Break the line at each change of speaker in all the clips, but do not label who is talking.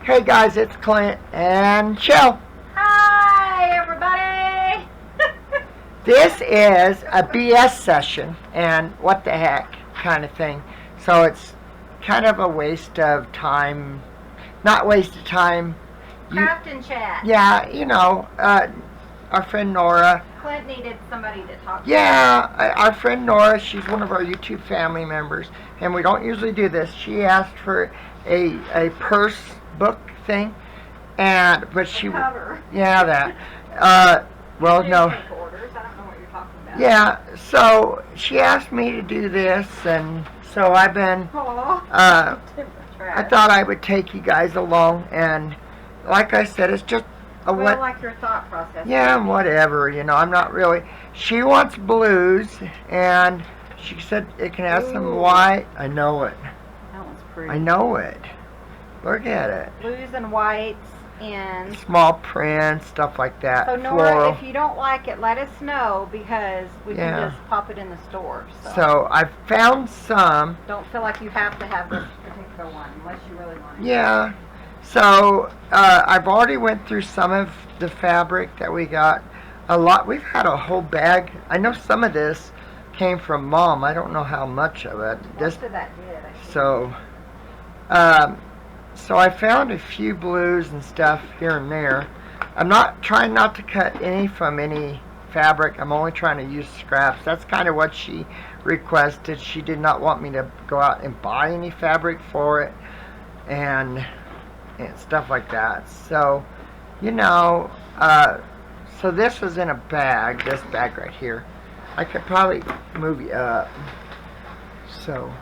Hey guys, it's Clint and Chelle.
Hi, everybody!
This is a BS session and what the heck kind of thing. So it's kind of a waste of time. Not waste of time.
Craft and chat.
Yeah, our friend Nora.
Clint needed somebody to talk to.
Yeah, our friend Nora, she's one of our YouTube family members, and we don't usually do this. She asked for a purse book thing, but she
cover.
Yeah, that. Well, no.
Take orders. I don't know what you're talking about.
Yeah, so she asked me to do this, and so I've been. I thought I would take you guys along, and like I said, it's just.
Like your thought process.
Yeah, whatever, I'm not really. She wants blues, and she said it can have some white. I know it.
That one's pretty.
I know it. Look at it.
Blues and whites and
small print, stuff like that.
So Nora,
floral.
if you don't like it, let us know because we can just pop it in the store.
So I found some.
Don't feel like you have to have this particular one unless you really want it.
Yeah. So I've already went through some of the fabric that we got. A lot. We've had a whole bag. I know some of this came from Mom. I don't know how much of it.
Most of that did.
So I found a few blues and stuff here and there. I'm not trying not to cut any from any fabric. I'm only trying to use scraps. That's kind of what she requested. She did not want me to go out and buy any fabric for it and stuff like that. So, so this was in a bag, this bag right here. I could probably move you up. So,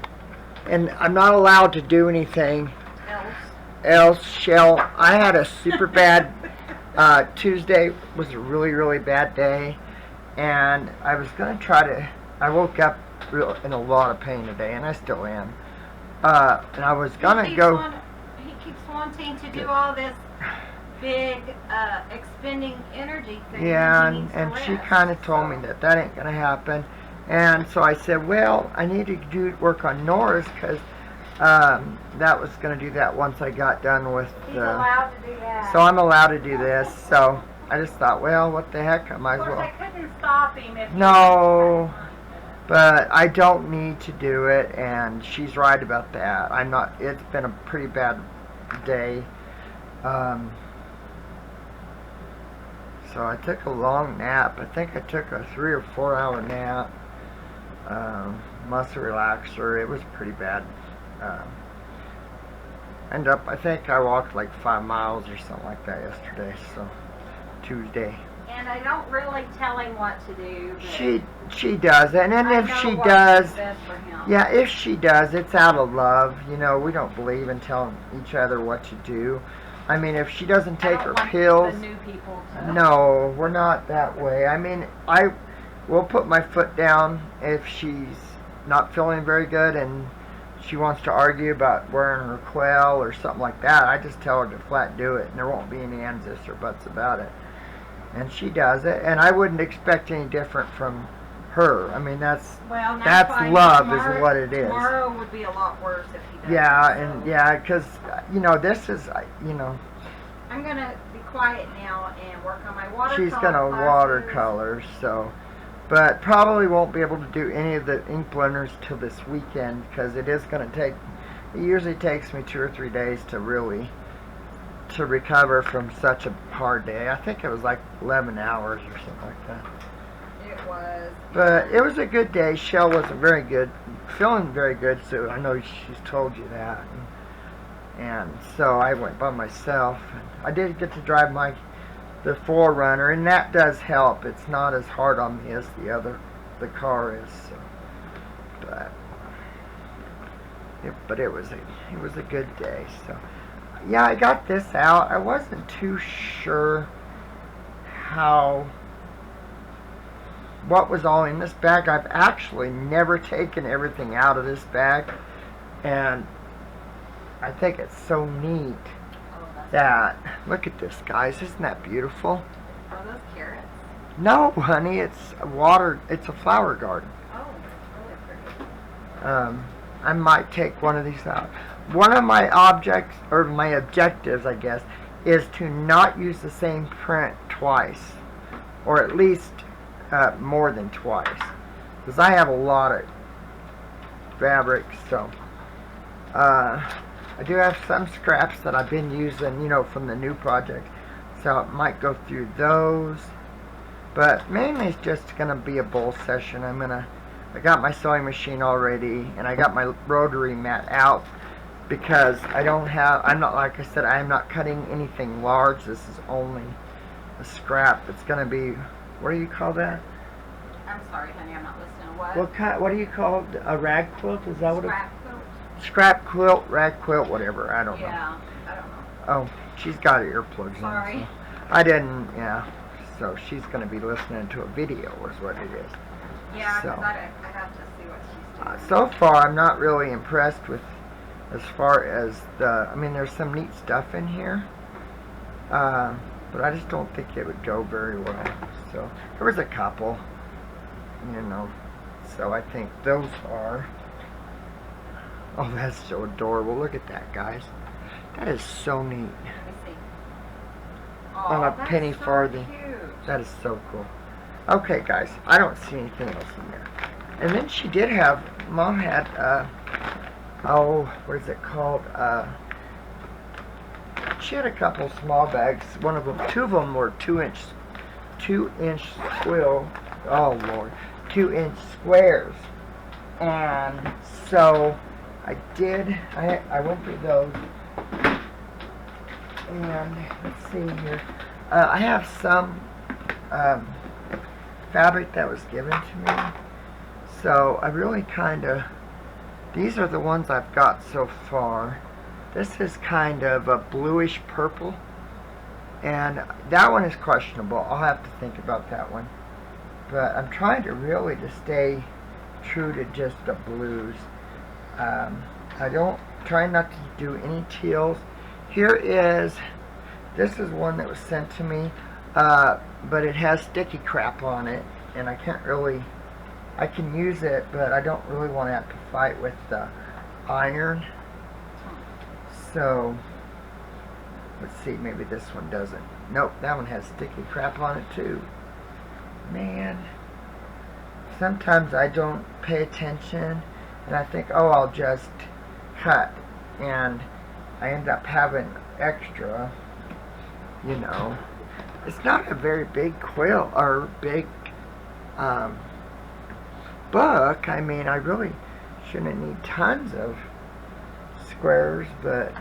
and I'm not allowed to do anything else. Chelle, I had a super bad Tuesday was a really, really bad day, and I was going to I woke up in a lot of pain today, and I still am. And I was going to go.
He keeps wanting to do all this big expending energy thing.
Yeah, and she kind of told me that ain't going to happen. And so I said, well, I need to work on Nora's because that was going to do that once I got done with.
He's allowed to do that.
So I'm allowed to do this. So I just thought, well, what the heck, I might as well.
Of course, I couldn't stop him if.
No, but I don't need to do it, and she's right about that. I'm not. It's been a pretty bad day. So I took a long nap. I think I took a 3 or 4 hour nap. Muscle relaxer. It was pretty bad. I think I walked like 5 miles or something like that yesterday. So Tuesday.
And I don't really tell him what to do.
She does, and then if she does, if she does, it's out of love. We don't believe in telling each other what to do. I mean, if she doesn't take her pills,
the new people to.
No, we're not that way. I mean, I will put my foot down if she's not feeling very good and she wants to argue about wearing her quail or something like that. I just tell her to flat do it, and there won't be any ands, ifs, or buts about it. And she does it, and I wouldn't expect any different from her. I mean, that's love is what it is.
Tomorrow would be a lot worse if he doesn't.
Yeah, because this is,
I'm gonna be quiet now and work on my watercolor.
She's gonna watercolor, so, but probably won't be able to do any of the ink blenders till this weekend because it is gonna take. It usually takes me 2 or 3 days to recover from such a hard day. I think it was like 11 hours or something like that.
It was.
But it was a good day. Chelle wasn't very good, feeling very good, so I know she's told you that. And so I went by myself. I did get to drive the 4Runner, and that does help. It's not as hard on me as the car is. So. But it was a good day. So. Yeah, I got this out. I wasn't too sure what was all in this bag. I've actually never taken everything out of this bag, and I think it's so neat that, look at this, guys. Isn't that beautiful?
Are those carrots?
No, honey, it's a flower garden.
Oh, that's really pretty.
I might take one of these out. one of my objects, or my objectives, I guess, is to not use the same print twice, or at least more than twice, because I have a lot of fabric. So I do have some scraps that I've been using, from the new project, so I might go through those, but mainly it's just gonna be a bowl session. I got my sewing machine already, and I got my rotary mat out, because I'm not, like I said, I am not cutting anything large. This is only a scrap. It's going to be, what do you call that?
I'm sorry, honey, I'm not listening.
What do you call it? A rag quilt? Is that what it is?
Scrap quilt?
Scrap quilt, rag quilt, whatever. I don't know.
Yeah, I don't know.
Oh, she's got earplugs
Sorry.
on. So I didn't, yeah. So she's going to be listening to a video, is what it is.
Yeah,
So.
I have to see what she's doing.
So far, I'm not really impressed with, as far as there's some neat stuff in here, but I just don't think it would go very well. So there was a couple, so I think those are, oh, that's so adorable. Look at that, guys. That is so neat.
Let me see.
On a
that's
penny
so
farthing.
Cute.
That is so cool. Okay, guys, I don't see anything else in there. And then she did have, Mom had, what is it called? She had a couple small bags. Two of them were 2-inch quill. Oh Lord, 2-inch squares. And so I went through those. And let's see here. I have some fabric that was given to me. So I really these are the ones I've got so far. This is kind of a bluish purple, and that one is questionable. I'll have to think about that one. But I'm trying to really stay true to just the blues. Try not to do any teals. This is one that was sent to me, but it has sticky crap on it, and I can use it, but I don't really want to have to fight with the iron. So, let's see, maybe this one doesn't. Nope, that one has sticky crap on it too. Man, sometimes I don't pay attention, and I think, oh, I'll just cut, and I end up having extra, It's not a very big quilt, or big, book. I really shouldn't need tons of squares, but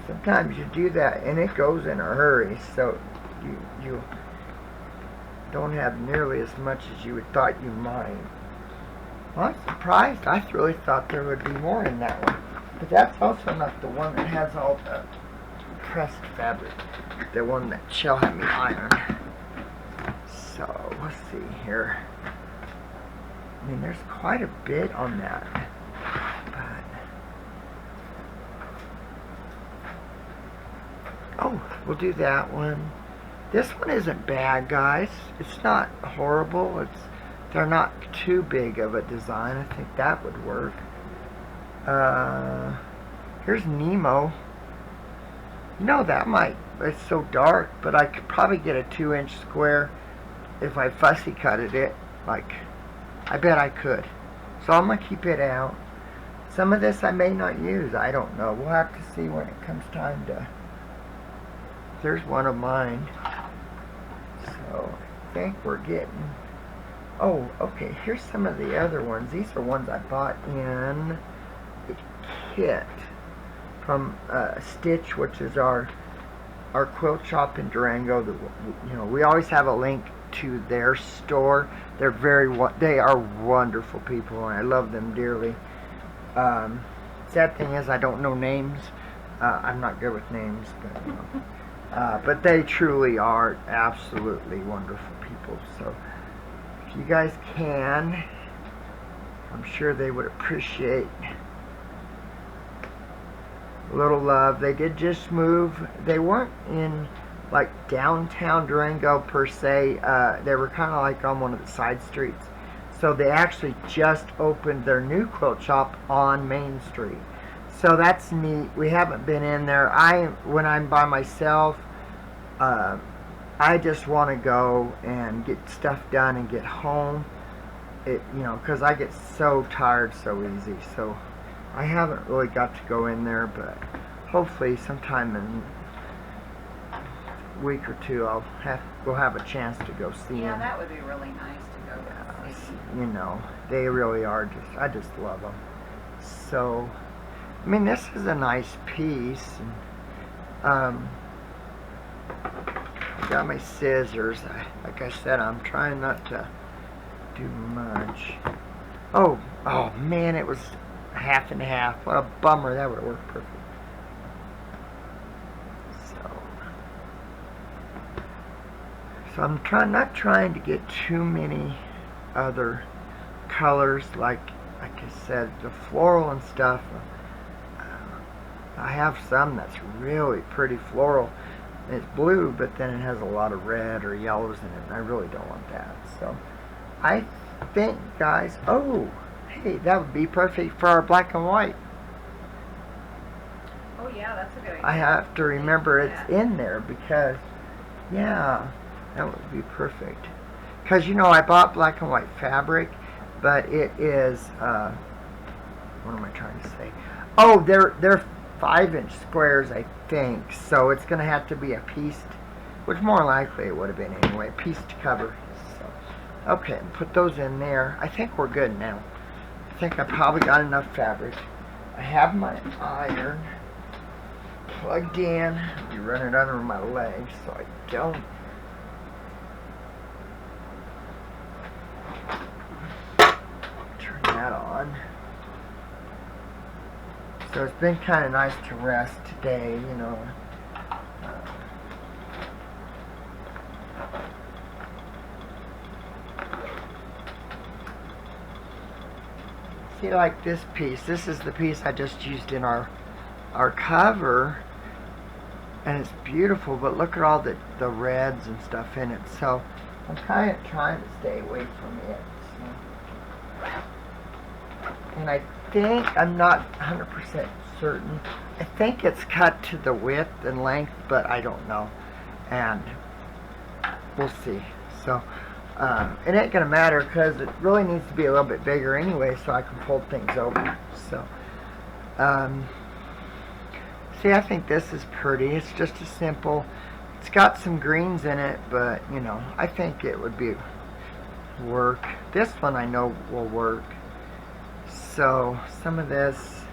sometimes you do that and it goes in a hurry, so you don't have nearly as much as you would thought you might. Well, I'm surprised. I really thought there would be more in that one, but that's also not the one that has all the pressed fabric, the one that Chelle had me iron. So, let's see here. There's quite a bit on that. But, oh, we'll do that one. This one isn't bad, guys. It's not horrible. They're not too big of a design. I think that would work. Here's Nemo. It's so dark, but I could probably get a 2-inch square if I fussy cutted it. I bet I could. So I'm going to keep it out. Some of this I may not use. I don't know. We'll have to see when it comes time to... There's one of mine. So I think we're getting... Oh, okay. Here's some of the other ones. These are ones I bought in the kit from Stitch, which is our quilt shop in Durango. We always have a link to their store. They are wonderful people, and I love them dearly. Sad thing is I don't know names. I'm not good with names, but they truly are absolutely wonderful people. So if you guys can, I'm sure they would appreciate a little love. They did just move. They weren't in downtown Durango per se. They were kind of on one of the side streets. So they actually just opened their new quilt shop on Main Street. So that's neat. We haven't been in there. When I'm by myself, I just want to go and get stuff done and get home. Because I get so tired so easy. So I haven't really got to go in there, but hopefully sometime in a week or two we'll have a chance to go see them.
Yeah, that would be really nice to go see.
They really are I just love them. So, I mean, this is a nice piece. And, I got my scissors. Like I said, I'm trying not to do much. Oh man, it was half and half. What a bummer. That would have worked perfect. So I'm not trying to get too many other colors. Like I said, the floral and stuff. I have some that's really pretty floral. It's blue, but then it has a lot of red or yellows in it, and I really don't want that. So I think, guys, hey, that would be perfect for our black and white.
Oh yeah, that's a good idea.
I have to remember it's in there because, yeah, that would be perfect. Because, I bought black and white fabric, but it is, what am I trying to say? Oh, they're 5-inch squares, I think, so it's going to have to be a pieced, which more likely it would have been anyway, pieced cover. So, okay, put those in there. I think we're good now. I think I probably got enough fabric. I have my iron plugged in. You run it under my legs so I don't. Turn that on. So it's been kind of nice to rest today, See, like this piece. This is the piece I just used in our cover, and it's beautiful. But look at all the reds and stuff in it. So I'm kind of trying to stay away from it. So. And I think, I'm not 100% certain, I think it's cut to the width and length, but I don't know, and we'll see. So it ain't gonna matter because it really needs to be a little bit bigger anyway, so I can fold things over. So see, I think this is pretty. It's just a simple, it's got some greens in it, but I think it would be work. This one I know will work. So some of this,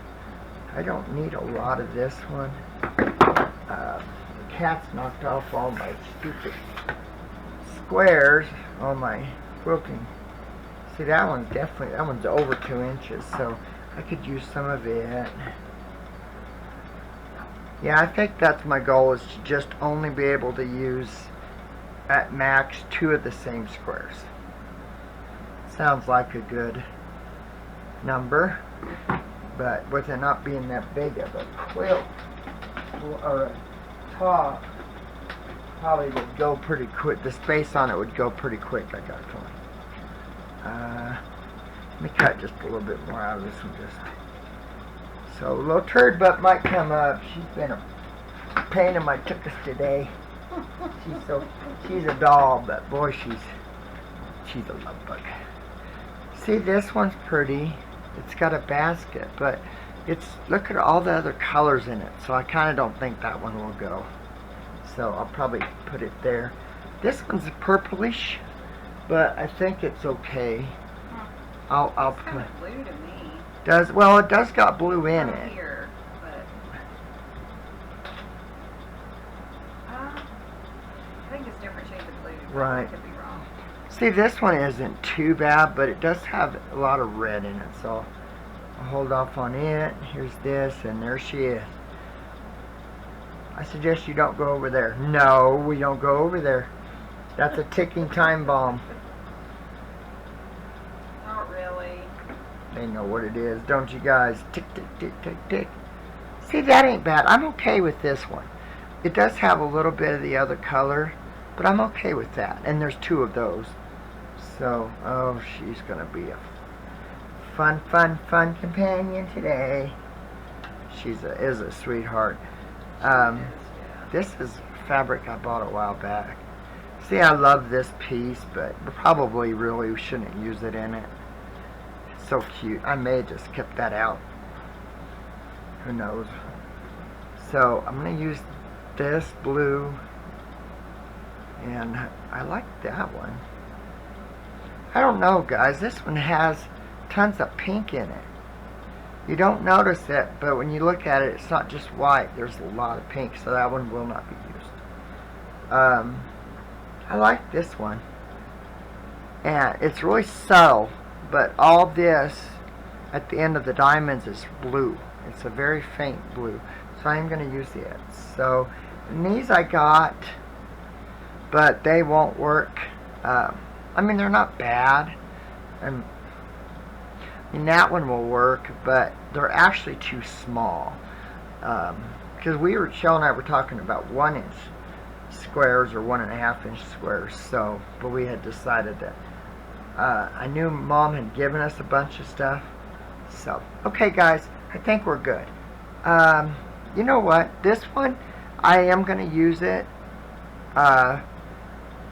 I don't need a lot of this one. The cat's knocked off all my stupid squares on my quilting. See, that one's over 2 inches, so I could use some of it. Yeah, I think that's my goal, is to just only be able to use at max 2 of the same squares. Sounds like a good number, but with it not being that big of a quilt or a top, probably would go pretty quick. The space on it would go pretty quick, I got a feeling. Let me cut just a little bit more out of this one. So little turd butt might come up. She's been a pain in my tuchus today. She's a doll, but boy, she's a love bug. See, this one's pretty. It's got a basket, but look at all the other colors in it, so I kind of don't think that one will go. So I'll probably put it there. This one's purplish, but I think it's okay. I'll
it's
put
kind of blue to me.
It does got blue in
Not
it.
here, but I think it's different shades of blue. But
Right.
I could be wrong.
See, this one isn't too bad, but it does have a lot of red in it, so I'll hold off on it. Here's this, and there she is. I suggest you don't go over there. No, we don't go over there. That's a ticking time bomb.
Not really.
They know what it is, don't you guys? Tick, tick, tick, tick, tick. See, that ain't bad. I'm okay with this one. It does have a little bit of the other color, but I'm okay with that. And there's 2 of those. So, oh, she's gonna be a fun companion today. She's is a sweetheart. This is fabric I bought a while back. See, I love this piece, but probably really shouldn't use it in it. It's so cute. I may have just kept that out. Who knows? So I'm going to use this blue, and I like that one. I don't know, guys. This one has tons of pink in it. You don't notice it, but when you look at it, it's not just white. There's a lot of pink, so that one will not be used. I like this one. And it's really subtle, but all this at the end of the diamonds is blue. It's a very faint blue. So I'm going to use it. So, and these I got, but they won't work. I mean, they're not bad. And that one will work, but they're actually too small. Because Chelle and I were talking about 1-inch squares or 1.5-inch squares. So, but we had decided that I knew Mom had given us a bunch of stuff. So, okay, guys, I think we're good. You know what? This one, I am going to use it.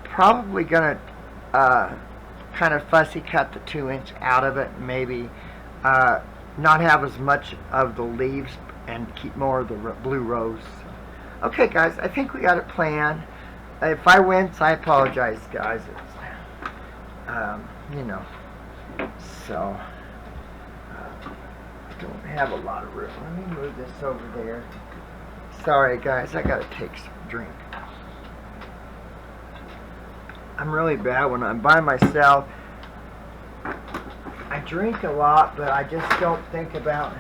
Probably going to kind of fussy cut the 2-inch out of it, maybe not have as much of the leaves and keep more of the blue rose. Okay, guys, I think we got it planned. If I wince, I apologize, guys. It's, you know, so I don't have a lot of room. Let me move this over there. Sorry, guys, I gotta take some drink. I'm really bad when I'm by myself. I drink a lot, but I just don't think about,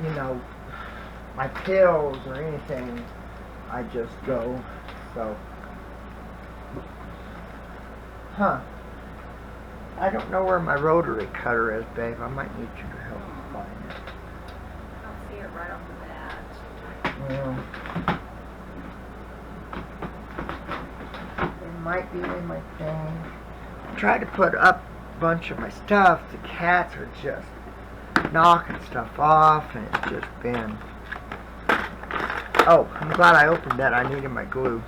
you know, my pills or anything. I just go. So, I don't know where my rotary cutter is, babe. I might need you to help me find it.
I don't see it right off the bat.
Well, it might be in my thing. I tried to put up a bunch of my stuff. The cats are just knocking stuff off, and it's just been... Oh, I'm glad I opened that. I needed my glue.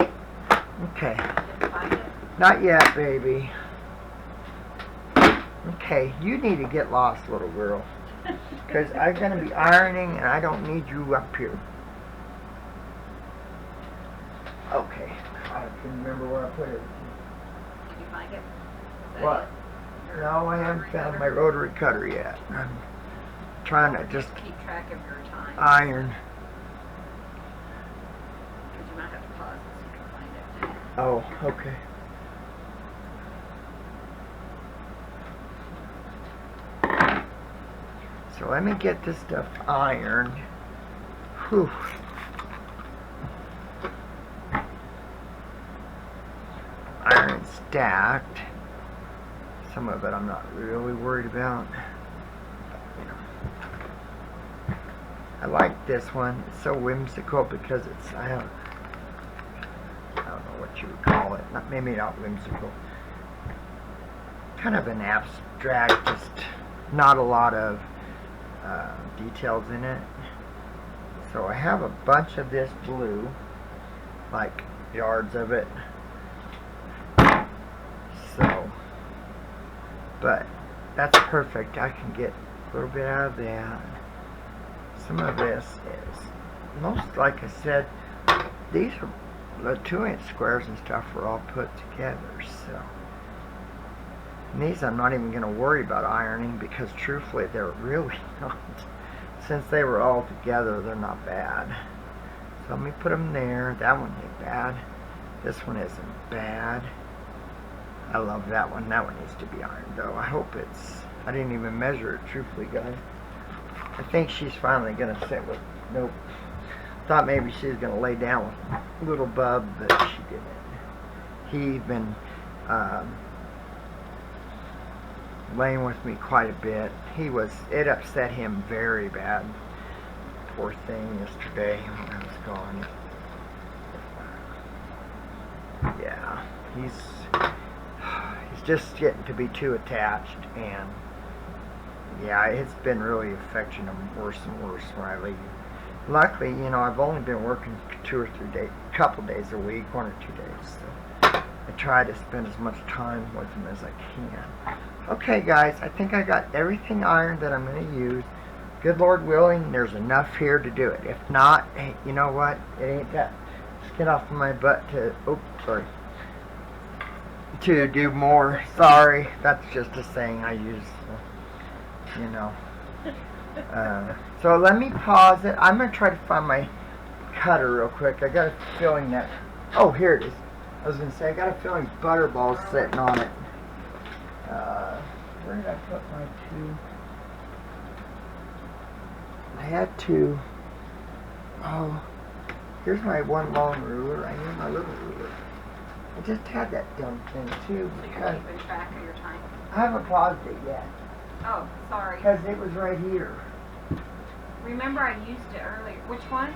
Okay.
Did you find it?
Not yet, baby. Okay, you need to get lost, little girl. Because I'm going to be ironing, and I don't need you up here. Okay. I can remember where I put it.
Did you find it? Is that
What?
it?
No, I haven't found my rotary cutter yet. I'm trying to just
Keep track of your time.
iron.
Because you might have to pause it so you can find it.
Oh, okay. So let me get this stuff ironed. Whew. Iron stacked. Some of it I'm not really worried about. You know. I like this one. It's so whimsical because it's I don't know what you would call it. Maybe not whimsical. Kind of an abstract, just not a lot of details in it. So I have a bunch of this blue, like yards of it. So, but that's perfect. I can get a little bit out of that. Some of this is most, like I said, these are the 2-inch squares and stuff were all put together. So. And these I'm not even going to worry about ironing because truthfully they're really not. Since they were all together, they're not bad. So let me put them there. That one ain't bad. This one isn't bad. I love that one. That one needs to be ironed though. I hope it's... I didn't even measure it, truthfully, guys. I think she's finally going to sit with... Nope. Thought maybe she was going to lay down with little Bub, but she didn't. He's been... laying with me quite a bit. It upset him very bad. Poor thing yesterday when I was gone. Yeah, he's just getting to be too attached, and yeah, it's been really affecting them worse and worse where I leave. Luckily, you know, I've only been working 2 or 3 days, couple days a week, 1 or 2 days. So I try to spend as much time with them as I can. Okay, guys, I think I got everything ironed that I'm going to use. Good Lord willing, there's enough here to do it. If not, hey, you know what? It ain't that skin off my butt to, to do more. Sorry, that's just a saying I use, you know. So let me pause it. I'm going to try to find my cutter real quick. I got a feeling that, oh, here it is. I was going to say, I got a feeling Butterball's sitting on it. Where did I put my 2? I had 2. Oh, here's my 1 long ruler. I need my little ruler. I just had that dumb thing too because
keeping track of your time.
I haven't paused it yet.
Oh, sorry.
Because it was right here.
Remember I used it earlier. Which one?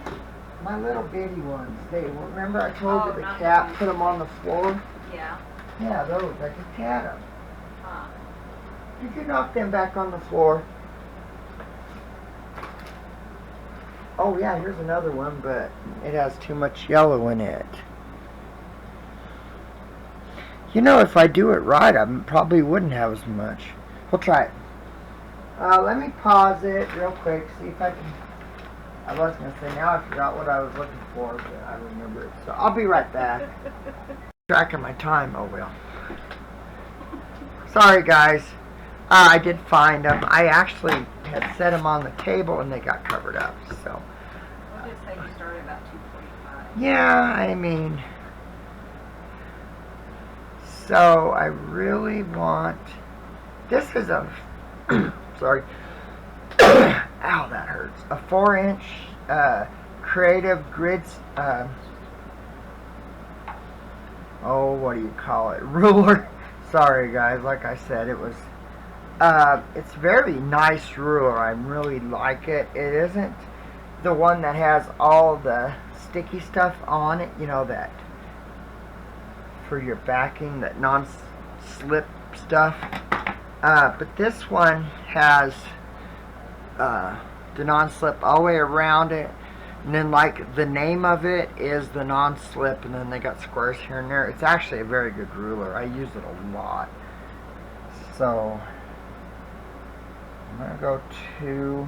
My little bitty ones. They remember I told you the
not
cat
those.
put them on the floor?
Yeah.
Yeah, those. I just had them.
Huh.
Did you knock them back on the floor? Oh yeah, here's another one, but it has too much yellow in it. You know, if I do it right, I probably wouldn't have as much. We'll try it. Let me pause it real quick, see if I can... I was going to say, now I forgot what I was looking for, but I remember it. So I'll be right back. Tracking my time, oh well. Sorry, guys. I did find them. I actually had set them on the table and they got covered up, so...
We'll just say you started about 2:45.
Yeah, I mean... So, I really want... This is a... sorry. Ow, that hurts. A 4-inch creative grids... oh, what do you call it? Ruler. Sorry, guys. Like I said, it was... it's very nice ruler. I really like it. It isn't the one that has all the sticky stuff on it. You know, that... for your backing, that non-slip stuff. But this one has the non-slip all the way around it, and then like the name of it is the non-slip, and then they got squares here and there. It's actually a very good ruler. I use it a lot. So I'm gonna go to,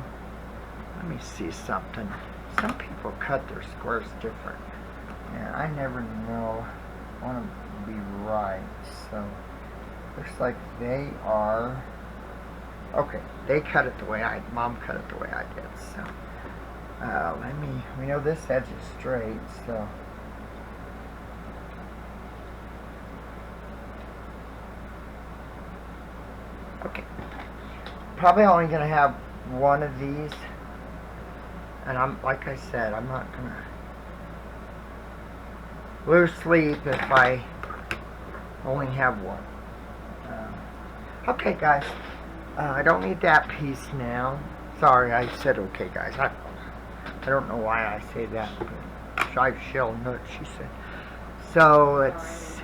let me see something. Some people cut their squares different, and I never know. I want to be right, so looks like they are okay. They cut it the way Mom cut it the way I did. So we know this edge is straight, so okay. Probably only gonna have one of these, and I'm like I said, I'm not gonna lose sleep if I only have one. Okay, guys. I don't need that piece now. Sorry, I said okay, guys. I don't know why I say that, but Shive Shell Nut, she said. So, let's...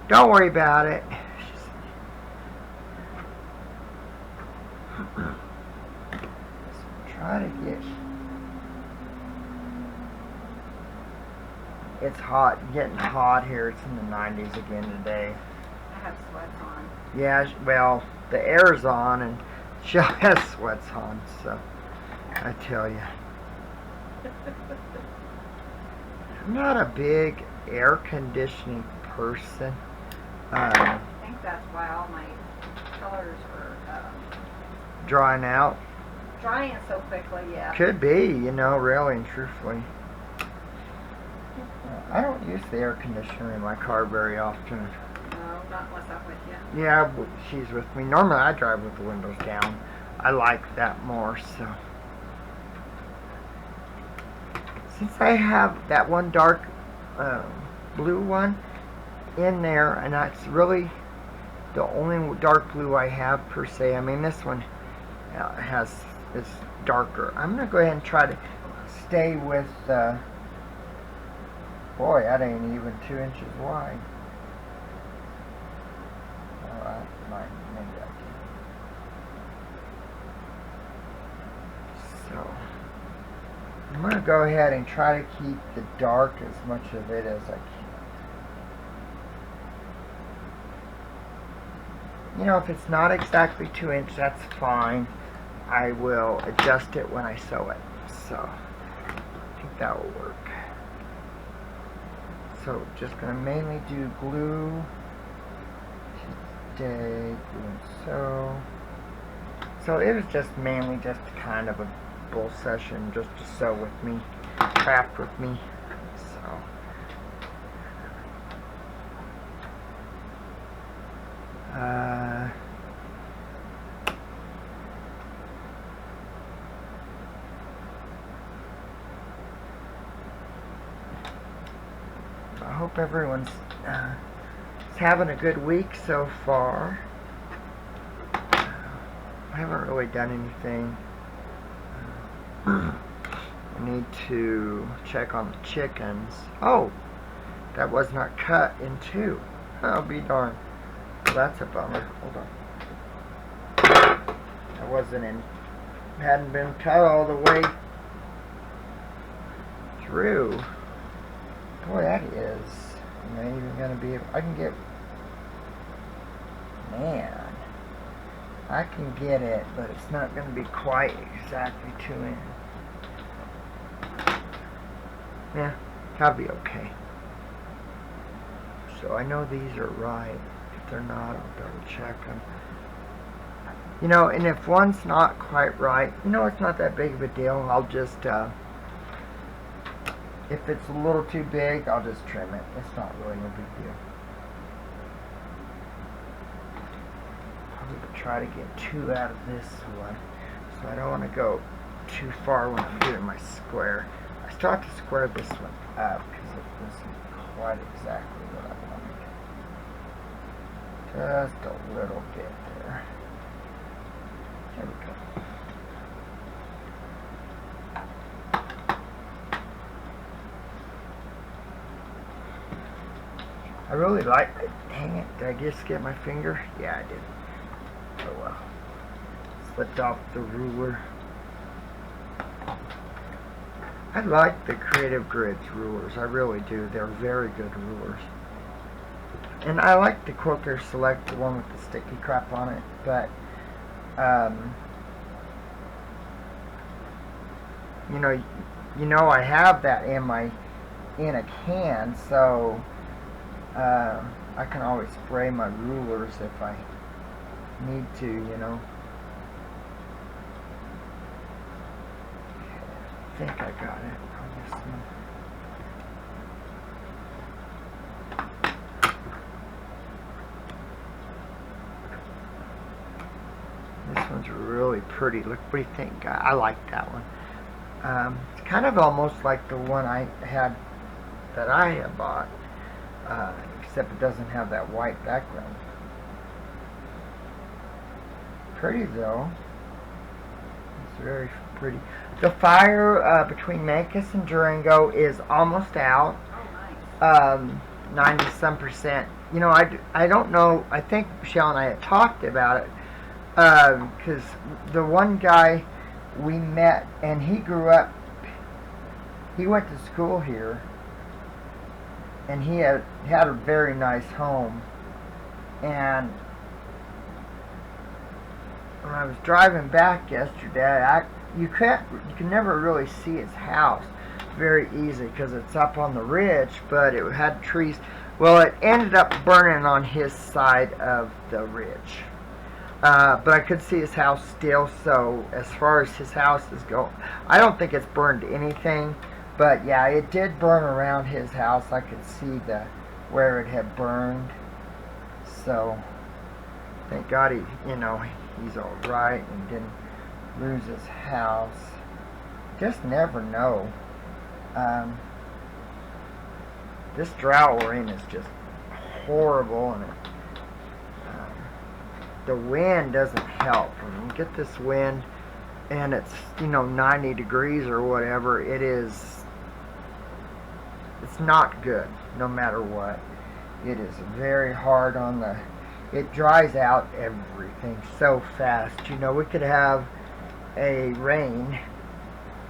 Don't worry about it. Try to get... It's hot, getting hot here. It's in the 90s again today.
I have sweats on.
Yeah, well, the air's on and Chelle has sweats on, so I tell you. I'm not a big air conditioning person.
I think that's why all my colors were
Drying out.
drying so quickly, yeah.
Could be, you know, really and truthfully. I don't use the air conditioner in my car very often.
No, not unless I'm with you.
Yeah, but she's with me. Normally I drive with the windows down. I like that more, so. Since I have that one dark blue one in there, and that's really the only dark blue I have per se. I mean, this one is darker. I'm going to go ahead and try to stay with, boy, that ain't even 2 inches wide. maybe I can. So I'm going to go ahead and try to keep the dark as much of it as I can. You know, if it's not exactly 2 inches, that's fine. I will adjust it when I sew it. So I think that will work. So just going to mainly do glue today, glue and sew. So it was just mainly just kind of a bull session just to sew with me, craft with me. So I hope everyone's having a good week so far. I haven't really done anything. I need to check on the chickens. Oh, that was not cut in two. I'll be darned. Well, that's a bummer. Hold on. That hadn't been cut all the way through. Boy, that is. Am I even gonna be able? I can get. Man. I can get it, but it's not going to be quite exactly 2 inches. Yeah, that'll be okay. So I know these are right. If they're not, I'll double check them. You know, and if one's not quite right, you know, it's not that big of a deal. I'll just, if it's a little too big, I'll just trim it. It's not really no big deal. Try to get 2 out of this one, so I don't want to go too far when I'm doing my square. I still have to square this one up because it wasn't quite exactly what I wanted. Just a little bit there. There we go. I really like it. Dang it, did I just get my finger? Yeah, I did. Oh well. Slipped off the ruler. I like the Creative Grids rulers. I really do. They're very good rulers. And I like the Quilter Select, the one with the sticky crap on it. But, you know, I have that in a can, so I can always spray my rulers if I need to, you know. I think I got it on this one. This one's really pretty. Look, what do you think? I like that one. It's kind of almost like the one I had bought, except it doesn't have that white background. Pretty though. It's very pretty. The fire between Mancus and Durango is almost out.
Oh, nice.
90-some%. You know, I don't know. I think Chelle and I had talked about it because the one guy we met, and he grew up. He went to school here, and he had a very nice home. And when I was driving back yesterday, you can never really see his house very easy because it's up on the ridge, but it had trees. Well, it ended up burning on his side of the ridge, but I could see his house still. So as far as his house is going, I don't think it's burned anything, but yeah, it did burn around his house. I could see where it had burned. So thank God he's all right and didn't lose his house. Just never know. This drought we're in is just horrible, and the wind doesn't help. When you get this wind and it's 90 degrees or whatever, it's not good no matter what. It is very hard on it dries out everything so fast. You know, we could have a rain,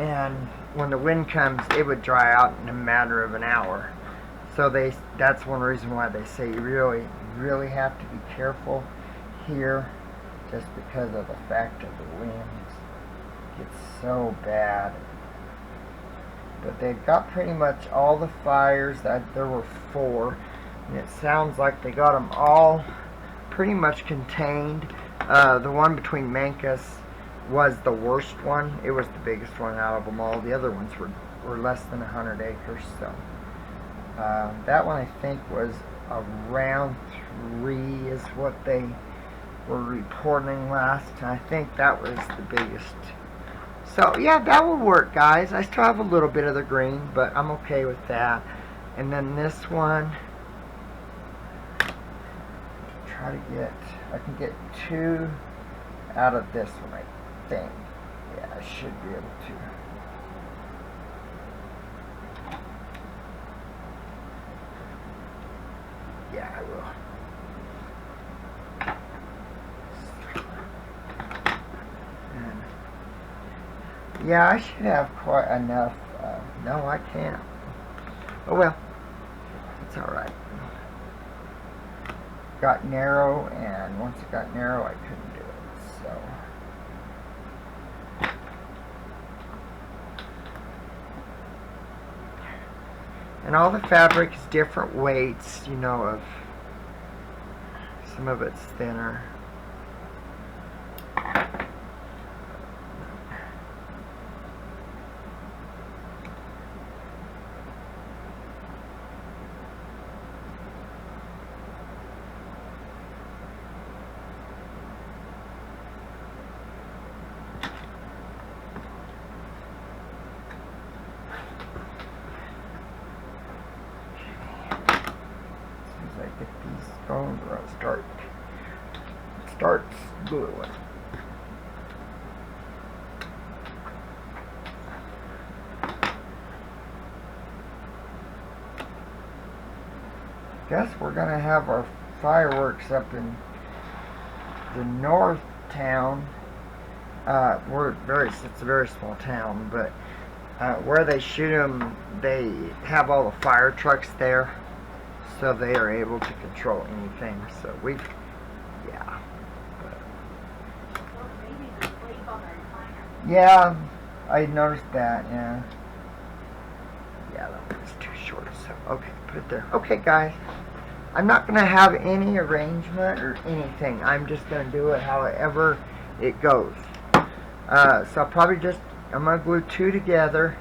and when the wind comes, it would dry out in a matter of an hour. So that's one reason why they say you really, really have to be careful here, just because of the fact of the winds. It's so bad. But they've got pretty much all the fires. There were 4, and it sounds like they got them all pretty much contained. The one between Mancus was the worst one. It was the biggest one out of them all. The other ones were less than 100 acres. So that one I think was around 3 is what they were reporting last. And I think that was the biggest. So yeah, that will work, guys. I still have a little bit of the green, but I'm okay with that. And then this one, I can get 2 out of this one, I think. Yeah, I should be able to. Yeah, I will. Yeah, I should have quite enough. No, I can't. Oh well, it's alright. Got narrow, and once it got narrow, I couldn't do it. So. And all the fabric is different weights, you know, of some of it's thinner. Get these going, or I'll start gluing. Guess we're gonna have our fireworks up in the north town. It's a very small town, but where they shoot them, they have all the fire trucks there. So they are able to control anything. So yeah. Yeah, I noticed that. Yeah. Yeah, that one is too short. So okay, put it there. Okay, guys. I'm not gonna have any arrangement or anything. I'm just gonna do it however it goes. So I'm gonna glue 2 together,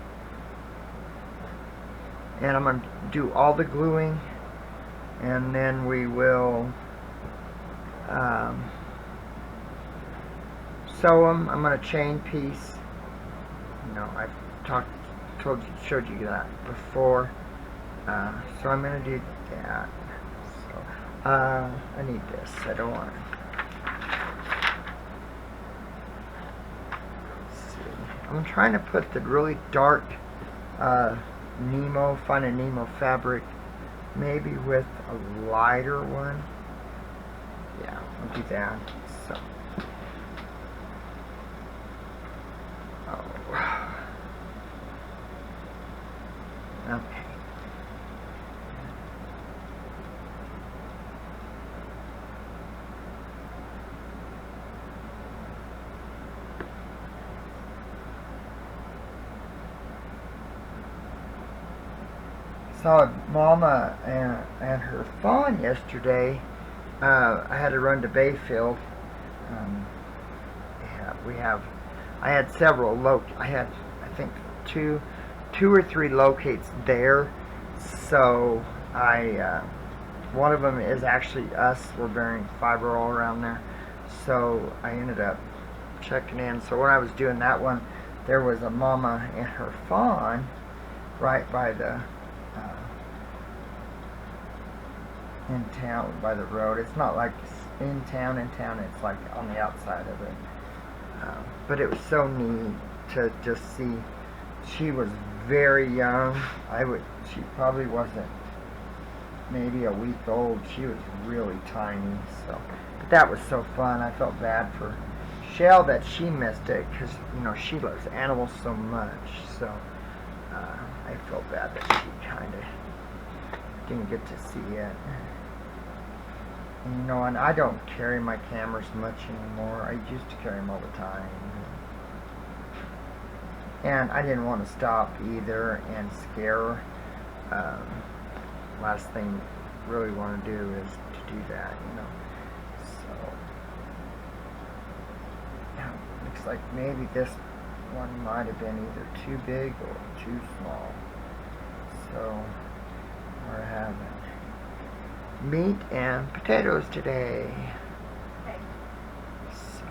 and I'm gonna do all the gluing. And then we will sew them. I'm going to chain piece. I've showed you that before. So I'm going to do that. So I need this. I don't want to. See. I'm trying to put the really dark find a Nemo fabric. Maybe with a lighter one. Yeah, I'll do that. So. Oh. Okay. Saw Mama and her fawn yesterday. I had to run to Bayfield. I had several I had, I think, two or three locates there. So one of them is actually us. We're burying fiber all around there. So I ended up checking in. So when I was doing that one, there was a mama and her fawn right by the in town by the road. It's not like in town, it's like on the outside of it. But it was so neat to just see. She was very young. She probably wasn't maybe a week old. She was really tiny, so. But that was so fun. I felt bad for Chelle that she missed it because, you know, she loves animals so much. So I felt bad that she kind of didn't get to see it. And, you know, and I don't carry my cameras much anymore. I used to carry them all the time. And I didn't want to stop either and scare her. Last thing I really want to do is to do that, you know. So, yeah, looks like maybe this one might have been either too big or too small. So, we're having meat and potatoes today.
Okay.
So,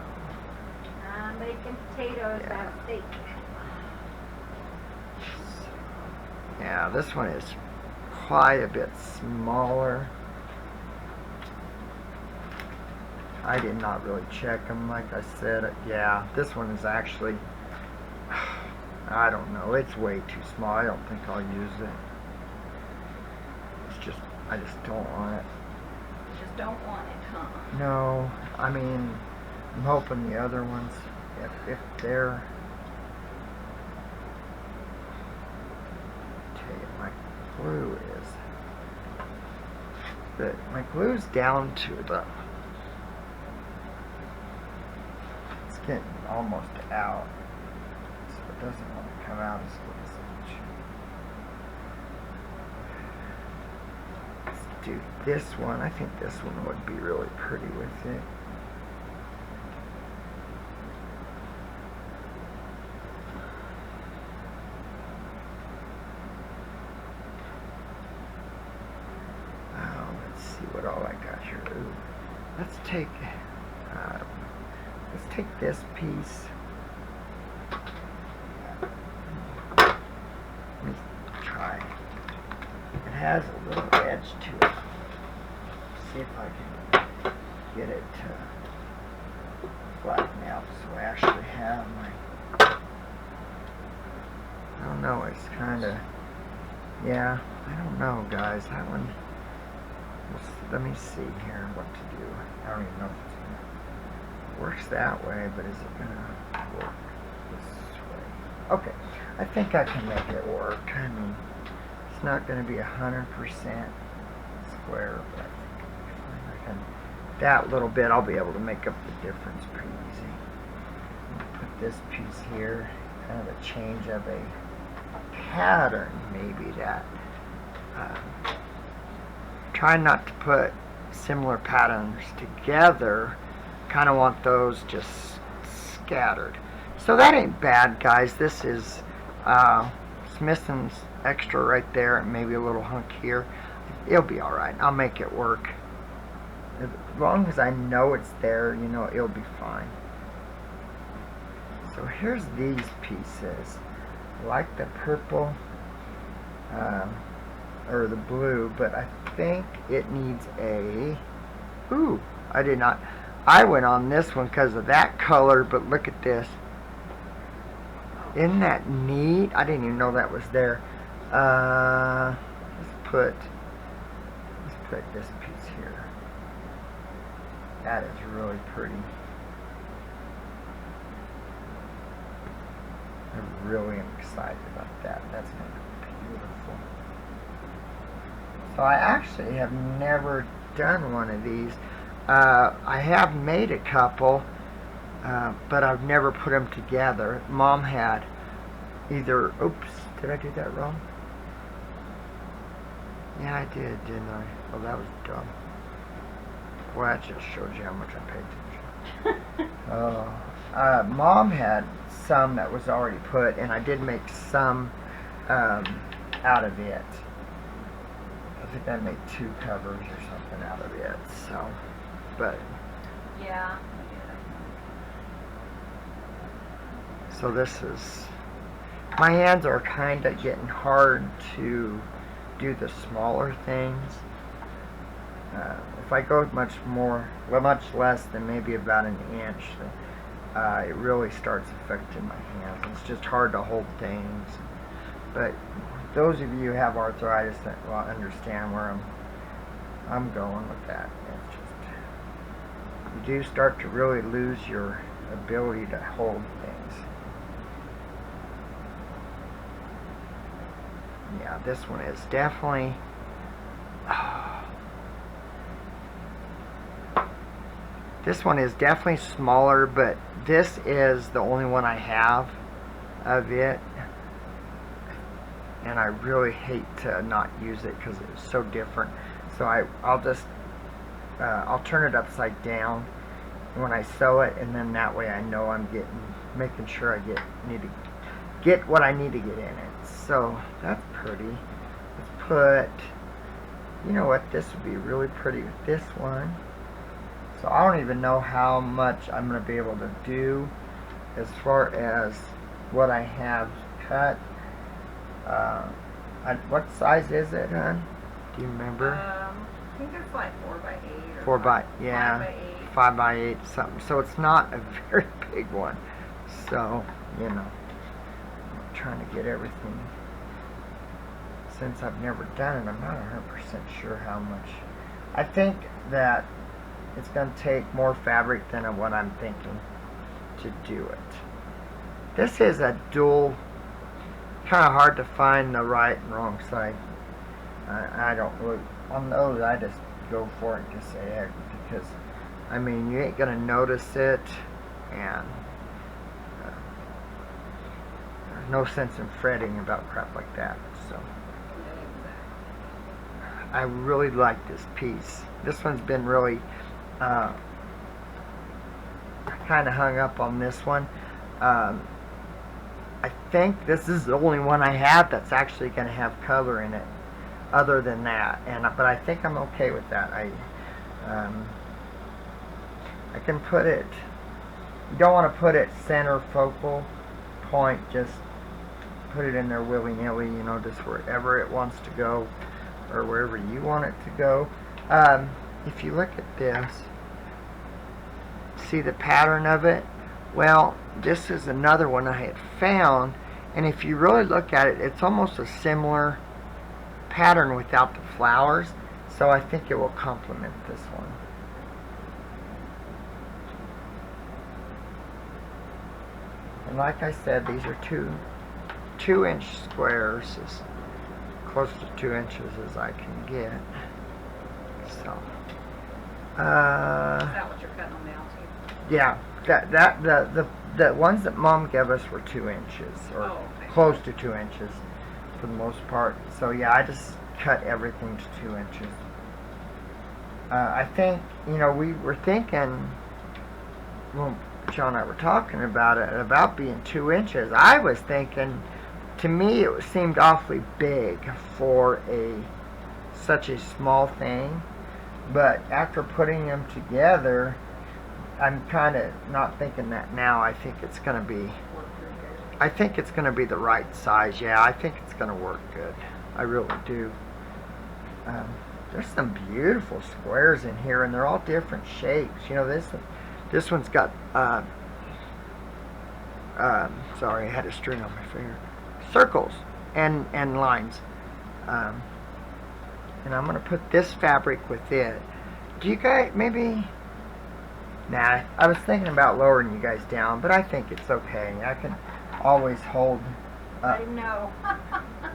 I'm making potatoes out of steak.
yeah, this one is quite a bit smaller. I did not really check them, like I said. Yeah, this one is actually, I don't know, it's way too small. I don't think I'll use it. It's just, I just don't want it.
You just don't want it, huh?
No, I mean, I'm hoping the other ones, if they're, tell you, my glue is, my glue's down to the, it's getting almost out, so it doesn't want to come out as good as it should. Let's do this one. I think this one would be really pretty with it. What all I got here? Ooh. Let's take this piece. Let me try. It has a little edge to it. See if I can get it to flatten out so I actually have my. I don't know. It's kind of. Yeah. I don't know, guys. That one. Let me see here what to do. I don't even know if it's gonna works that way, but is it gonna work this way? Okay, I think I can make it work. I mean, it's not gonna be 100% square, but I think it'll be fine. I can, that little bit, I'll be able to make up the difference pretty easy. Put this piece here, kind of a change of a pattern, maybe that. Try not to put similar patterns together. Kind of want those just scattered. So that ain't bad, guys. This is Smithson's extra right there, and maybe a little hunk here. It'll be all right. I'll make it work. As long as I know it's there, you know, it'll be fine. So here's these pieces. I like the purple. Or the blue, but I think it needs a, ooh, I did not, I went on this one because of that color, but look at this. Isn't that neat? I didn't even know that was there. Let's put this piece here. That is really pretty. I really am excited about that. That's going to be beautiful. So I actually have never done one of these. I have made a couple, but I've never put them together. Mom had either, oops, did I do that wrong? Yeah, I did, didn't I? Oh, that was dumb. Well, that just shows you how much I paid attention. Mom had some that was already put, and I did make some out of it. I think I made 2 covers or something out of it, so, but.
Yeah.
So this is, my hands are kind of getting hard to do the smaller things. If I go much less than maybe about an inch, it really starts affecting my hands. It's just hard to hold things. But those of you who have arthritis that will understand where I'm I'm going with that. It's just, you do start to really lose your ability to hold things. Yeah, this one is definitely... This one is definitely smaller, but this is the only one I have of it. And I really hate to not use it because it's so different. So I'll just, I'll turn it upside down when I sew it, and then that way I know I'm making sure I need to get what I need to get in it. So that's pretty. Let's put, you know what, this would be really pretty with this one. So I don't even know how much I'm going to be able to do as far as what I have cut. What size is it, hon? Do you remember?
I think it's like 4x8 or
4 by, yeah,
5x8.
5 by 8 something. So it's not a very big one. So, you know, I'm trying to get everything. Since I've never done it, I'm not 100% sure how much. I think that it's going to take more fabric than what I'm thinking to do it. This is a dual, kind of hard to find the right and wrong side. I don't really, on those I just go for it and just say heck, because I mean you ain't gonna notice it, and there's no sense in fretting about crap like that. So I really like this piece. This one's been really kind of hung up on this one. I think this is the only one I have that's actually going to have color in it, other than that. But I think I'm okay with that. I can put it. You don't want to put it center focal point. Just put it in there willy-nilly. You know, just wherever it wants to go, or wherever you want it to go. If you look at this, see the pattern of it? Well, this is another one I had found, and if you really look at it, it's almost a similar pattern without the flowers, so I think it will complement this one. And like I said, these are 2-inch squares, as close to 2 inches as I can get. So,
Is that what you're cutting them down to?
yeah. The ones that Mom gave us were 2 inches, or
okay.
close to 2 inches for the most part. So yeah, I just cut everything to 2 inches. I think, you know, we were thinking, well, John and I were talking about it, about being 2 inches. I was thinking, to me it seemed awfully big for such a small thing, but after putting them together, I'm kind of not thinking that now. I think it's going to be, the right size. Yeah, I think it's going to work good. I really do. There's some beautiful squares in here, and they're all different shapes. You know, this one's got, sorry, I had a string on my finger. Circles and lines. And I'm going to put this fabric with it. Do you guys, maybe... Nah, I was thinking about lowering you guys down, but I think it's okay. I can always hold up.
I know.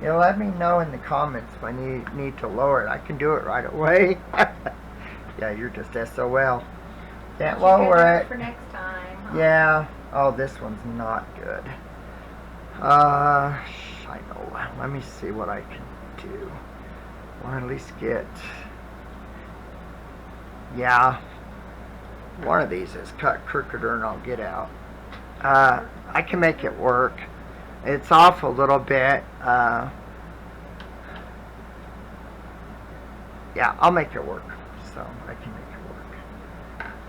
You let me know in the comments if I need to lower it. I can do it right away. Yeah, you're just SOL. Can't lower it.
For next time. Huh?
Yeah. Oh, this one's not good. I know. Let me see what I can do. Or at least get... Yeah. One of these is cut crookeder and I'll get out. I can make it work. It's off a little bit. Yeah, I'll make it work. So I can make it work.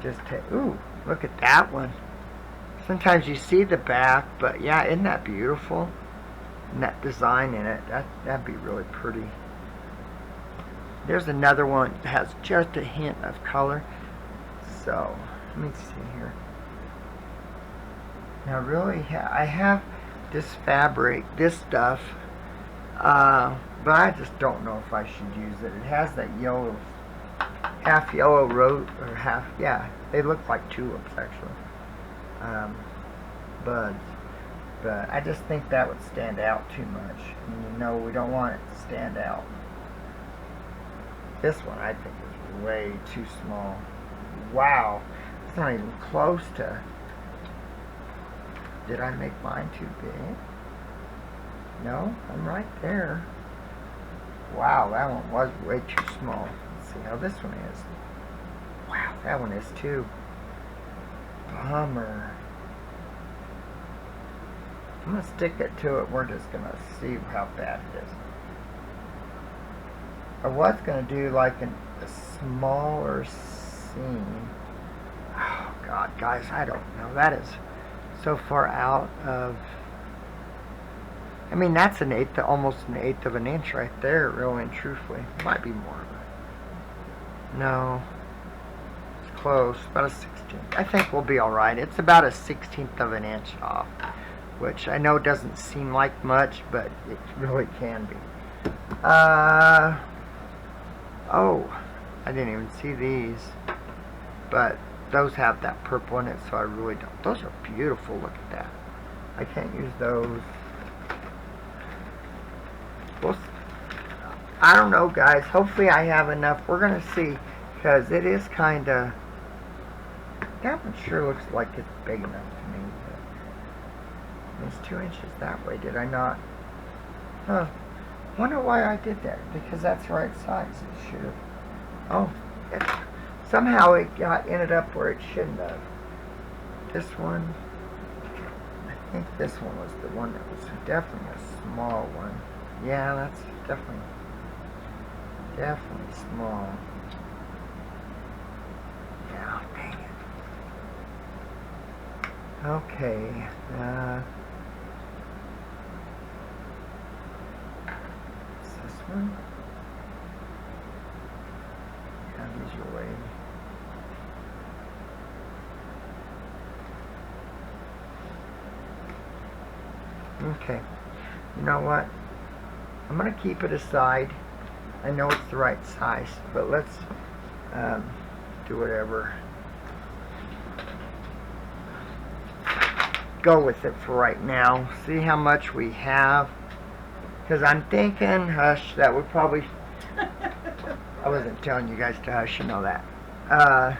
Just take, ooh, look at that one. Sometimes you see the back, but yeah, isn't that beautiful? And that design in it, that'd be really pretty. There's another one that has just a hint of color. So, let me see here. Now really, I have this fabric, this stuff, but I just don't know if I should use it. It has that yellow half yellow rose, or half, yeah, they look like tulips actually. Buds. But I just think that would stand out too much. And you know, we don't want it to stand out. This one I think is way too small. Wow. It's not even close to... Did I make mine too big? No, I'm right there. Wow, that one was way too small. Let's see how this one is. Wow, that one is too. Bummer. I'm going to stick it to it. We're just going to see how bad it is. I was going to do like a smaller scene. Oh, God, guys, I don't know. That is so far out of... I mean, that's an eighth, almost an eighth of an inch right there, really and truthfully. Might be more, but... No. It's close. About a 16th. I think we'll be alright. It's about a 16th of an inch off. Which I know doesn't seem like much, but it really can be. Oh, I didn't even see these. But those have that purple in it, so I really don't. Those are beautiful, look at that. I can't use those. Well, I don't know, guys. Hopefully I have enough. We're going to see, because it is kind of... That one sure looks like it's big enough to me. It's 2 inches that way, did I not? Huh. Wonder why I did that. Because that's the right size. It should have. Oh. Somehow it ended up where it shouldn't have. This one. I think this one was the one that was definitely a small one. Yeah, that's definitely small. Yeah, dang it. Okay. One. Yeah, these are way. Okay. You know what? I'm going to keep it aside. I know it's the right size, but let's do whatever. Go with it for right now. See how much we have. Because I'm thinking, hush, that would probably... I wasn't telling you guys to hush, you know that.
Who are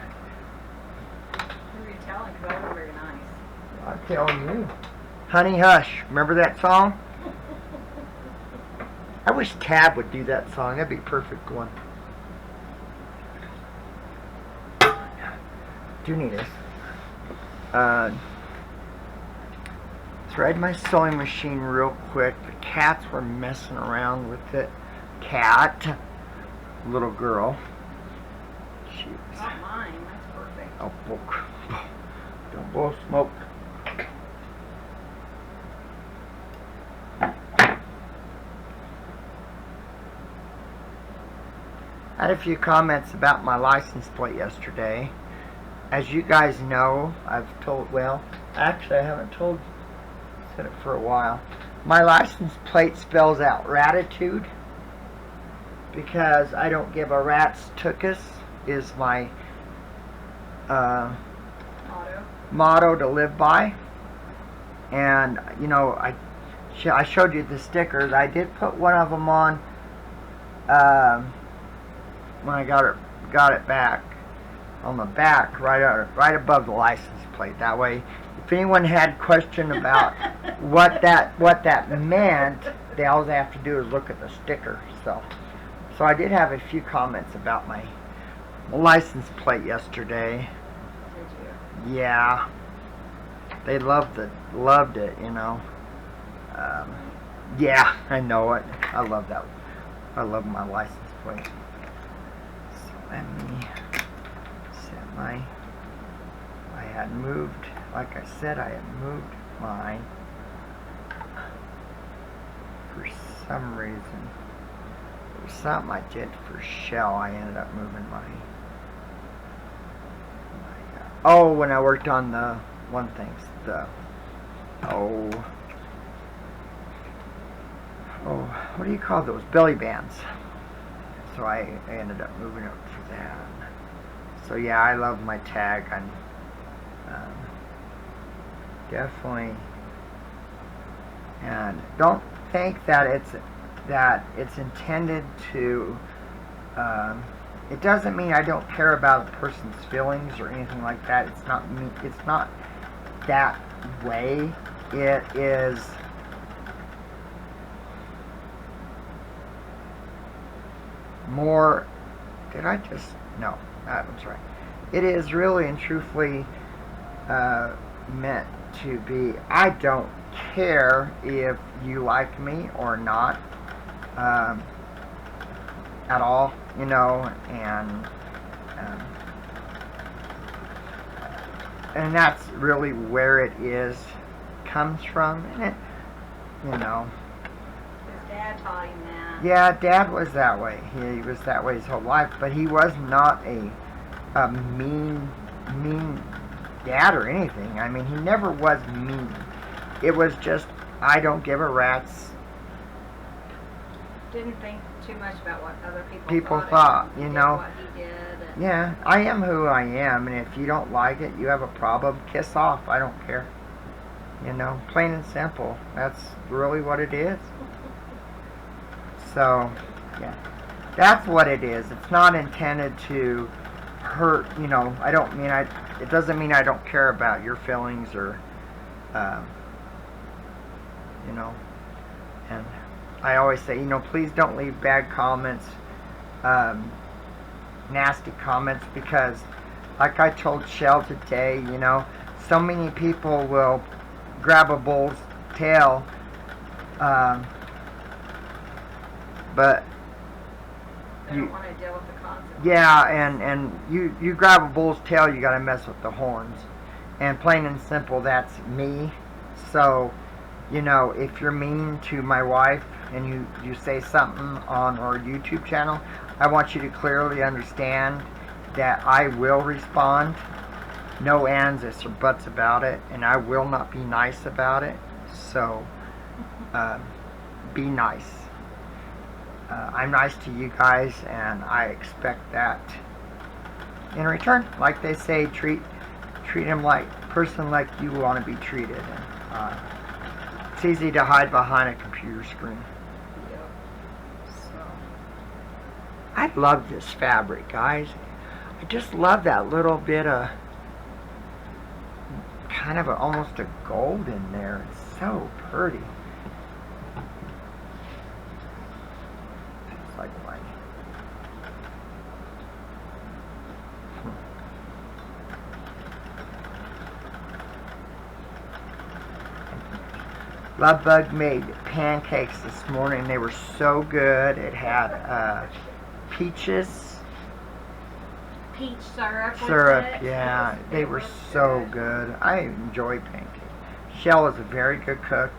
you telling? Because I was very nice.
I'm telling you. Honey Hush. Remember that song? I wish Tab would do that song. That'd be a perfect one. Do need this. Thread my sewing machine real quick. The cats were messing around with it. Cat. Little girl. She was...
Not mine. That's perfect.
Oh, don't blow smoke. I had a few comments about my license plate yesterday. As you guys know, I've told, well, actually I haven't told, said it for a while. My license plate spells out Ratitude because I don't give a rat's tuchus is my motto to live by. And, you know, I showed you the stickers. I did put one of them on when I got it back on the back, right above the license plate. That way, if anyone had question about what that meant, they all they have to do is look at the sticker. So I did have a few comments about my license plate yesterday.
Did you?
Yeah, they loved it, you know. Yeah, I know it. I love that. I love my license plate. So let me set my. I had moved, like I said, I had moved mine. For some reason, it was something I did for Chelle. I ended up moving my. Oh, when I worked on the one thing, what do you call those? Belly bands. So I ended up moving it for that. So yeah, I love my tag. I'm definitely, and don't think that it's intended to. It doesn't mean I don't care about a person's feelings or anything like that. It's not me. It's not that way. It is more. Did I just? No, that was right. It is really and truthfully meant to be. I don't care if you like me or not at all, you know, and that's really where it comes from, and it, you know.
His dad taught him that.
Yeah, Dad was that way. He was that way his whole life, but he was not a mean dad or anything. I mean, he never was mean. It was just, I don't give a rat's.
Didn't think too much about what other
People thought,
He
you
did
know.
what he did. And
Yeah, I am who I am, and if you don't like it, you have a problem, kiss off. I don't care. You know, plain and simple. That's really what it is. So, yeah, that's what it is. It's not intended to hurt, you know. It doesn't mean I don't care about your feelings or, you know, and I always say, you know, please don't leave bad comments, nasty comments, because like I told Chelle today, you know, so many people will grab a bull's tail, but
they don't want to deal with the consequences.
yeah, and you grab a bull's tail, you got to mess with the horns, and plain and simple, that's me. So, you know, if you're mean to my wife and you say something on our YouTube channel, I want you to clearly understand that I will respond. No ands, ifs, or buts about it, and I will not be nice about it. So, be nice. I'm nice to you guys, and I expect that in return. Like they say, treat him like person like you want to be treated. And, it's easy to hide behind a computer screen.
Yep.
So, I love this fabric, guys. I just love that little bit of kind of almost a gold in there. It's so pretty. It's like white. Love Bug made pancakes this morning. They were so good. It had peaches.
Peach syrup.
Syrup,
with it.
yeah.
It
They were
was
so good. I enjoy pancakes. Chelle is a very good cook.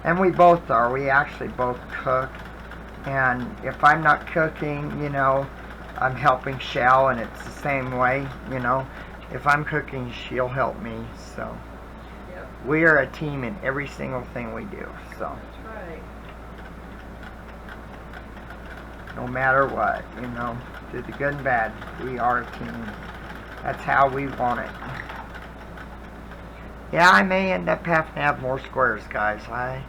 And we both are. We actually both cook. And if I'm not cooking, you know, I'm helping Chelle, and it's the same way, you know. If I'm cooking, she'll help me. So
Yep.
we are a team in every single thing we do. So
That's right.
no matter what, you know, through the good and bad, we are a team. That's how we want it. Yeah, I may end up having to have more squares, guys. I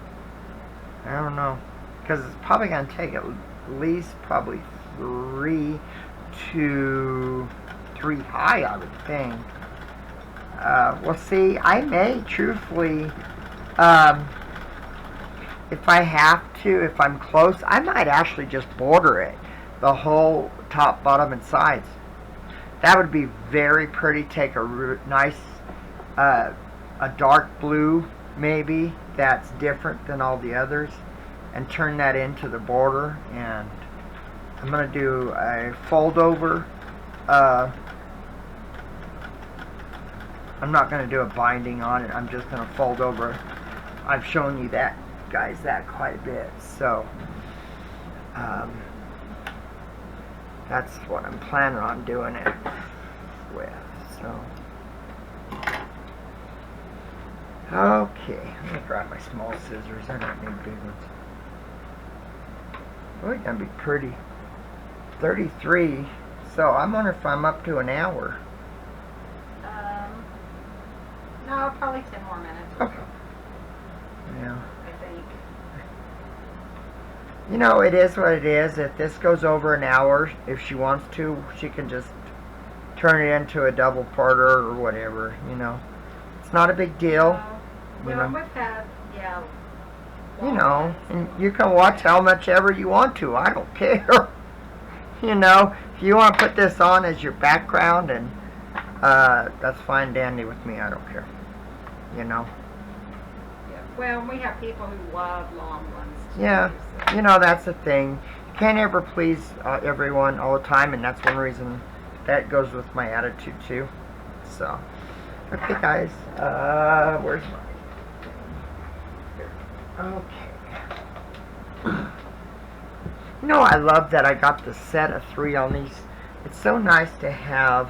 don't know, because it's probably going to take at least probably 3 to 3 high, I would think. We'll see. I may, truthfully, if I have to, if I'm close, I might actually just border it, the whole top, bottom, and sides. That would be very pretty. Take a nice, a dark blue, maybe, that's different than all the others, and turn that into the border. And I'm going to do a fold over. I'm not going to do a binding on it. I'm just going to fold over. I've shown you that, guys, that quite a bit. So, that's what I'm planning on doing it with. So, okay. I'm going to grab my small scissors. I don't need big ones. Oh, it's going to be pretty. 33 So I'm wondering if I'm up to an hour.
No, probably 10 more minutes.
Okay. Yeah.
I think.
You know, it is what it is. If this goes over an hour, if she wants to, she can just turn it into a double parter or whatever, you know. It's not a big deal.
Well,
you know.
we've had, yeah.
You know, and you can watch how much ever you want to. I don't care. You know, if you want to put this on as your background, and that's fine dandy with me. I don't care. You know.
Yeah. Well, we have people who love long ones. Too,
Yeah.
so.
You know, that's the thing. You can't ever please everyone all the time, and that's one reason that goes with my attitude too. So, okay, guys. Where's my? Okay. You know, I love that I got the set of 3 on these. It's so nice to have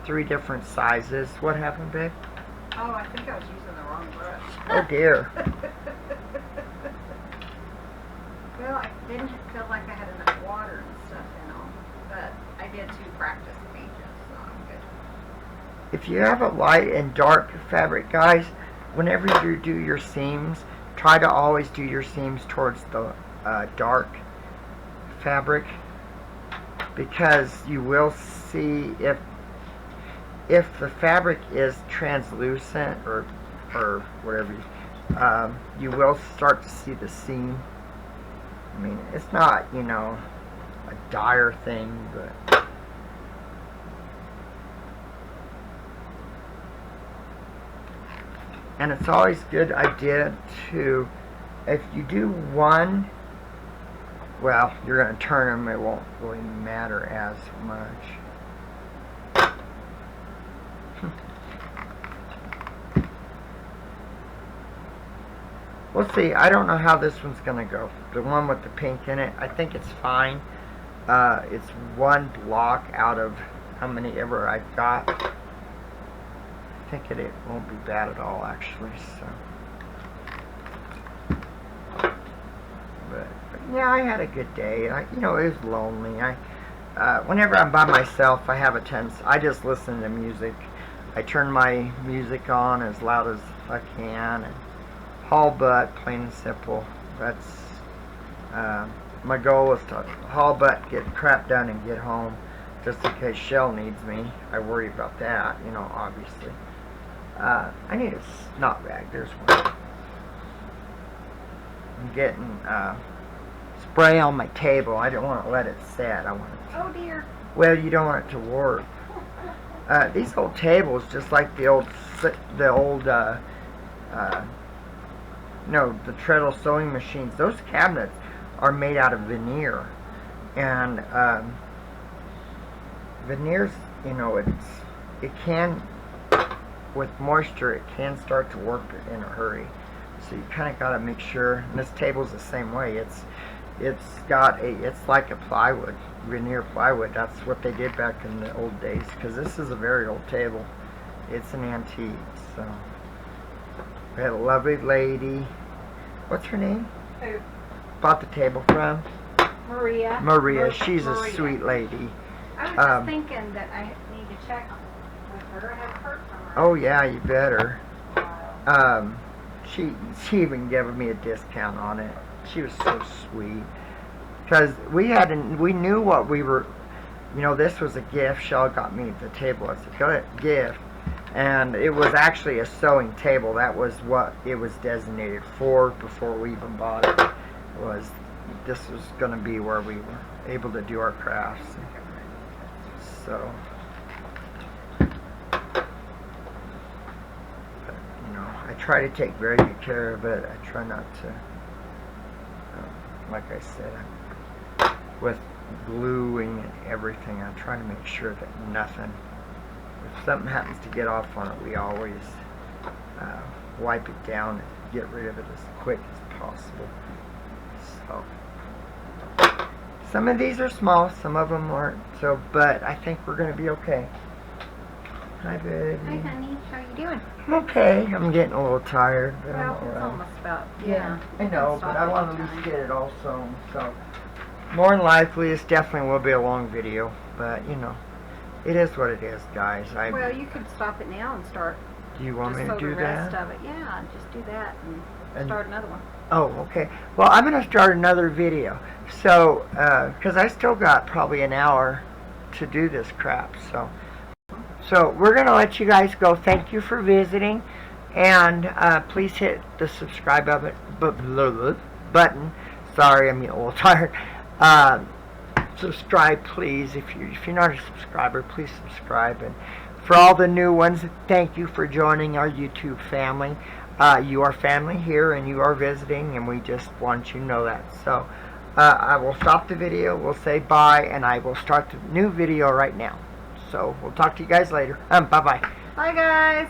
3 different sizes. What happened, babe?
Oh, I think I was using the wrong brush.
Oh dear.
Well, I didn't feel like I had enough water and stuff in them, but I did 2 practice pages, so I'm good.
If you have a light and dark fabric, guys, whenever you do your seams, try to always do your seams towards the dark fabric, because you will see if the fabric is translucent or whatever, you will start to see the seam. I mean, it's not, you know, a dire thing, but and it's always a good idea to, if you do one, well, you're going to turn them, it won't really matter as much. We'll see. I don't know how this one's going to go. The one with the pink in it, I think it's fine. It's 1 block out of how many ever I've got. I think it won't be bad at all, actually. So, but yeah, I had a good day. You know, it was lonely. Whenever I'm by myself, I have a tendency. I just listen to music. I turn my music on as loud as I can, and haul butt, plain and simple. That's my goal is to haul butt, get crap done, and get home. Just in case Chelle needs me, I worry about that. You know, obviously. I need a snot rag. There's one. I'm getting spray on my table. I don't want to let it set. I want it to,
Oh dear.
well, you don't want it to warp. These old tables, just like the old the treadle sewing machines, those cabinets are made out of veneer, and veneers, you know, it can, with moisture, it can start to warp it in a hurry. So you kind of got to make sure. And this table's the same way. It's like a plywood, veneer plywood. That's what they did back in the old days. Because this is a very old table. It's an antique. So we had a lovely lady. What's her name?
Who?
Bought the table from
Maria.
Maria. She's
Maria.
a sweet lady.
I was just thinking that I need to check with her. I haven't heard from her.
Oh yeah, you better. She even gave me a discount on it. She was so sweet. Because we knew what we were, you know, this was a gift. Chelle got me the table as a gift. And it was actually a sewing table. That was what it was designated for before we even bought it. This was going to be where we were able to do our crafts. So, you know, I try to take very good care of it. I try not to, like I said, with gluing and everything, I try to make sure that nothing, if something happens to get off on it, we always wipe it down and get rid of it as quick as possible. So, some of these are small, some of them aren't. So, but I think we're going to be okay. Hi, baby.
Hi, honey. How you doing?
I'm okay. I'm getting a little tired, but I'm
Well,
all
it's
right.
almost about,
Yeah, I know, but I want to at least get it all sewn. So, more than likely, this definitely will be a long video, but you know, it is what it is, guys.
Well, you could stop it now and start.
Do you want me to
just
do
the rest
that?
of it. Yeah, just do that and start another one.
Oh, okay. Well, I'm going to start another video. So, because I still got probably an hour to do this crap. So we're going to let you guys go. Thank you for visiting. And please hit the subscribe button. Sorry, I'm getting a little tired. Subscribe, please. If you're not a subscriber, please subscribe. And for all the new ones, thank you for joining our YouTube family. You are family here, and you are visiting, and we just want you to know that. So I will stop the video, we'll say bye, and I will start the new video right now. So we'll talk to you guys later. Bye-bye.
Bye, guys.